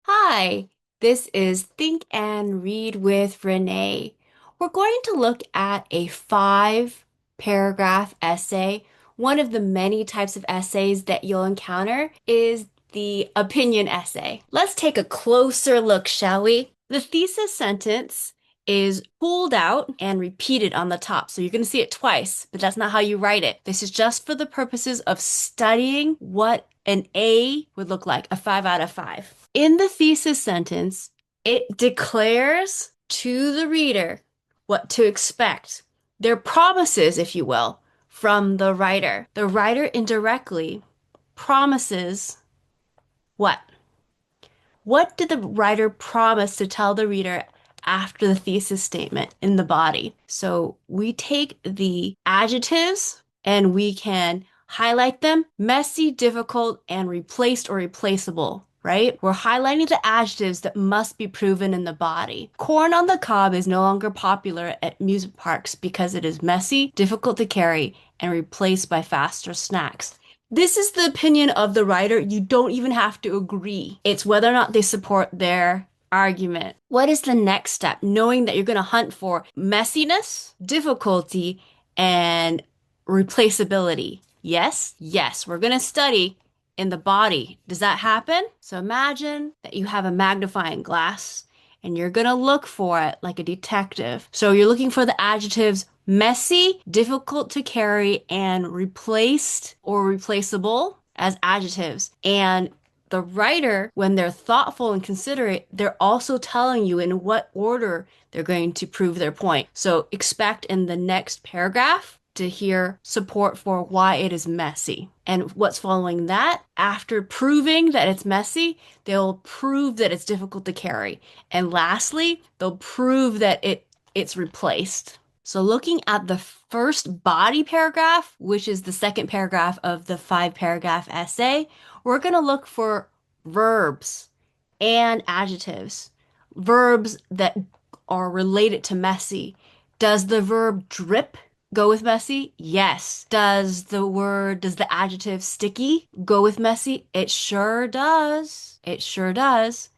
Hi, this is Think and Read with Renee. We're going to look at a five-paragraph essay. One of the many types of essays that you'll encounter is the opinion essay. Let's take a closer look, shall we? The thesis sentence is pulled out and repeated on the top. So you're going to see it twice, but that's not how you write it. This is just for the purposes of studying what an A would look like, a 5 out of 5. In the thesis sentence, it declares to the reader what to expect. They're promises, if you will, from the writer. The writer indirectly promises what? What did the writer promise to tell the reader after the thesis statement in the body? So we take the adjectives and we can highlight them: messy, difficult, and replaced or replaceable. Right? We're highlighting the adjectives that must be proven in the body. Corn on the cob is no longer popular at amusement parks because it is messy, difficult to carry, and replaced by faster snacks. This is the opinion of the writer. You don't even have to agree. It's whether or not they support their argument. What is the next step? Knowing that you're going to hunt for messiness, difficulty, and replaceability. Yes, yes, we're going to study in the body. Does that happen? So imagine that you have a magnifying glass and you're going to look for it like a detective. So you're looking for the adjectives messy, difficult to carry, and replaced or replaceable as adjectives. And the writer, when they're thoughtful and considerate, they're also telling you in what order they're going to prove their point. So expect in the next paragraph to hear support for why it is messy. And what's following that, after proving that it's messy, they'll prove that it's difficult to carry. And lastly, they'll prove that it's replaced. So looking at the first body paragraph, which is the second paragraph of the 5-paragraph essay, we're going to look for verbs and adjectives. Verbs that are related to messy. Does the verb drip go with messy? Yes. Does the adjective sticky go with messy? It sure does. It sure does.